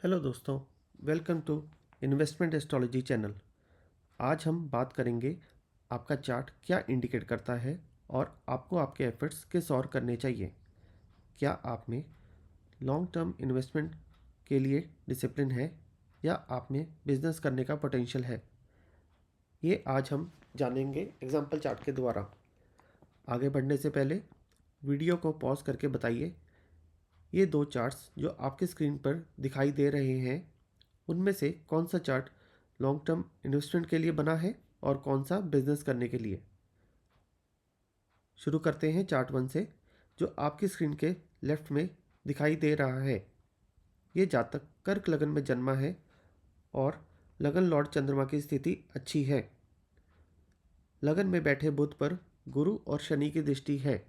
Hello दोस्तों, welcome to investment astrology channel. आज हम बात करेंगे आपका चार्ट क्या इंडिकेट करता है और आपको आपके एफर्ट्स किस ओर करने चाहिए। क्या आप में लॉन्ग टर्म इन्वेस्टमेंट के लिए डिसिप्लिन है या आप में बिजनेस करने का पोटेंशियल है, ये आज हम जानेंगे एग्जाम्पल चार्ट के द्वारा। आगे बढ़ने से पहले वीडियो को पॉज करके बताइए, ये दो चार्ट्स जो आपके स्क्रीन पर दिखाई दे रहे हैं उनमें से कौन सा चार्ट लॉन्ग टर्म इन्वेस्टमेंट के लिए बना है और कौन सा बिजनेस करने के लिए। शुरू करते हैं चार्ट 1 से, जो आपकी स्क्रीन के लेफ्ट में दिखाई दे रहा है। ये जातक कर्क लगन में जन्मा है और लगन लॉर्ड चंद्रमा की स्थिति अच्छी है। लगन में बैठे बुध पर गुरु और शनि की दृष्टि है।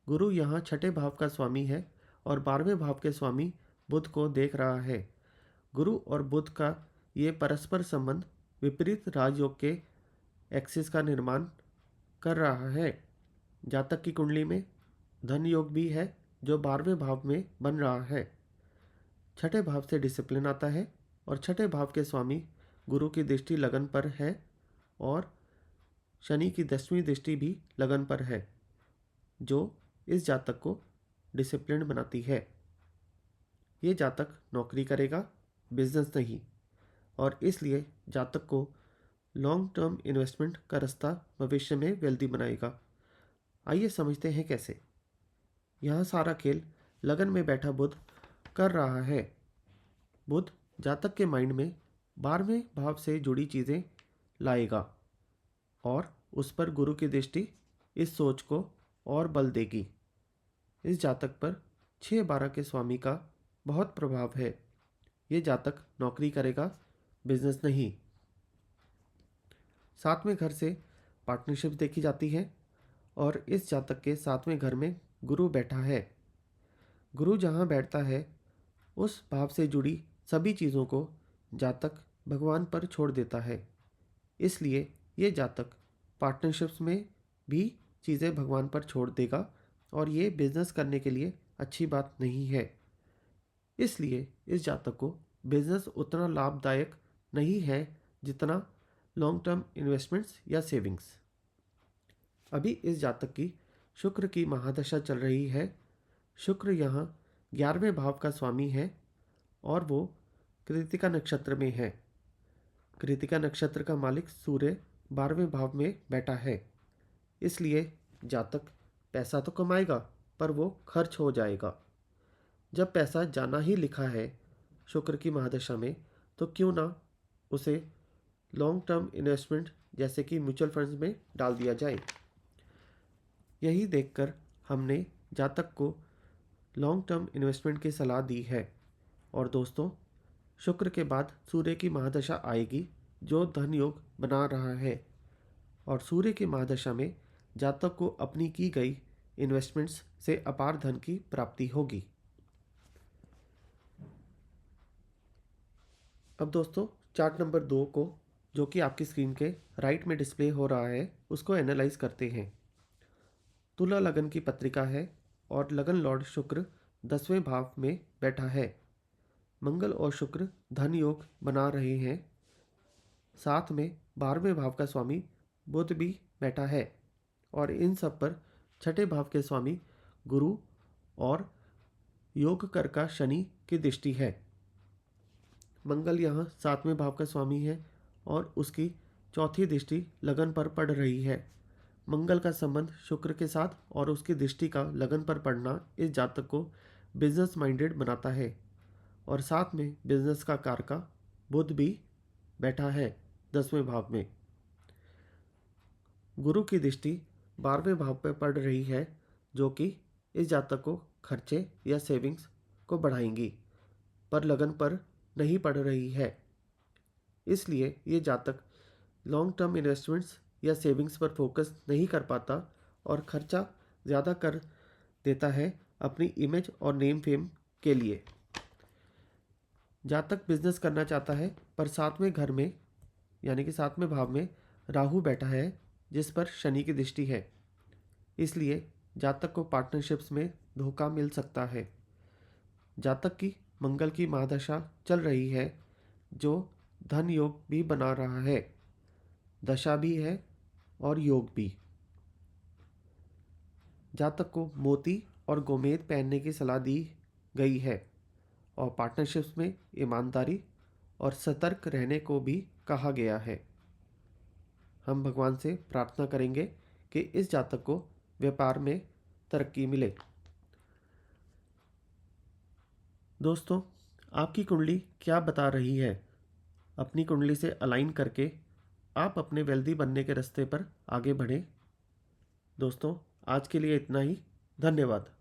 गुरु यहाँ छठे भाव का स्वामी है और 12वें भाव के स्वामी बुध को देख रहा है। गुरु और बुध का ये परस्पर संबंध विपरीत राजयोग के एक्सिस का निर्माण कर रहा है। जातक की कुंडली में धन योग भी है जो 12वें भाव में बन रहा है। छठे भाव से डिसिप्लिन आता है और छठे भाव के स्वामी गुरु की दृष्टि लगन पर है और शनि की 10वीं दृष्टि भी लगन पर है, जो इस जातक को डिसिप्लिन बनाती है। ये जातक नौकरी करेगा, बिजनेस नहीं, और इसलिए जातक को लॉन्ग टर्म इन्वेस्टमेंट का रास्ता भविष्य में वेल्दी बनाएगा। आइए समझते हैं कैसे। यहाँ सारा खेल लगन में बैठा बुध कर रहा है। बुध जातक के माइंड में 12वें भाव से जुड़ी चीज़ें लाएगा और उस पर गुरु की दृष्टि इस सोच को और बल देगी। इस जातक पर 6-12 के स्वामी का बहुत प्रभाव है। ये जातक नौकरी करेगा, बिजनेस नहीं। 7वें घर से पार्टनरशिप देखी जाती है और इस जातक के 7वें घर में गुरु बैठा है। गुरु जहाँ बैठता है उस भाव से जुड़ी सभी चीज़ों को जातक भगवान पर छोड़ देता है। इसलिए ये जातक पार्टनरशिप्स में भी चीज़ें भगवान पर छोड़ देगा और ये बिजनेस करने के लिए अच्छी बात नहीं है। इसलिए इस जातक को बिजनेस उतना लाभदायक नहीं है जितना लॉन्ग टर्म इन्वेस्टमेंट्स या सेविंग्स। अभी इस जातक की शुक्र की महादशा चल रही है। शुक्र यहाँ 11वें भाव का स्वामी है और वो कृतिका नक्षत्र में है। कृतिका नक्षत्र का मालिक सूर्य 12वें भाव में बैठा है। इसलिए जातक पैसा तो कमाएगा पर वो खर्च हो जाएगा। जब पैसा जाना ही लिखा है शुक्र की महादशा में, तो क्यों ना उसे लॉन्ग टर्म इन्वेस्टमेंट जैसे कि म्यूचुअल फंड्स में डाल दिया जाए। यही देखकर हमने जातक को लॉन्ग टर्म इन्वेस्टमेंट की सलाह दी है। और दोस्तों, शुक्र के बाद सूर्य की महादशा आएगी जो धन योग बना रहा है और सूर्य की महादशा में जातक को अपनी की गई इन्वेस्टमेंट्स से अपार धन की प्राप्ति होगी। अब दोस्तों, चार्ट नंबर 2 को, जो कि आपकी स्क्रीन के राइट में डिस्प्ले हो रहा है, उसको एनालाइज करते हैं। तुला लगन की पत्रिका है और लगन लॉर्ड शुक्र 10वें भाव में बैठा है। मंगल और शुक्र धन योग बना रहे हैं। साथ में 12वें भाव का स्वामी बुध भी बैठा है और इन सब पर छठे भाव के स्वामी गुरु और योग कर का शनि की दृष्टि है। मंगल यहाँ 7वें भाव का स्वामी है और उसकी चौथी दृष्टि लगन पर पड़ रही है। मंगल का संबंध शुक्र के साथ और उसकी दृष्टि का लगन पर पड़ना इस जातक को बिजनेस माइंडेड बनाता है और साथ में बिजनेस का कारका बुध भी बैठा है 10वें भाव में। गुरु की दृष्टि 12वें भाव पर पड़ रही है, जो कि इस जातक को खर्चे या सेविंग्स को बढ़ाएंगी, पर लगन पर नहीं पड़ रही है। इसलिए ये जातक लॉन्ग टर्म इन्वेस्टमेंट्स या सेविंग्स पर फोकस नहीं कर पाता और खर्चा ज़्यादा कर देता है अपनी इमेज और नेम फेम के लिए। जातक बिजनेस करना चाहता है पर 7वें घर में यानी कि 7वें भाव में राहु बैठा है जिस पर शनि की दृष्टि है। इसलिए जातक को पार्टनरशिप्स में धोखा मिल सकता है। जातक की मंगल की महादशा चल रही है जो धन योग भी बना रहा है। दशा भी है और योग भी। जातक को मोती और गोमेद पहनने की सलाह दी गई है और पार्टनरशिप्स में ईमानदारी और सतर्क रहने को भी कहा गया है। हम भगवान से प्रार्थना करेंगे कि इस जातक को व्यापार में तरक्की मिले। दोस्तों, आपकी कुंडली क्या बता रही है? अपनी कुंडली से अलाइन करके आप अपने वेल्दी बनने के रास्ते पर आगे बढ़ें। दोस्तों, आज के लिए इतना ही। धन्यवाद।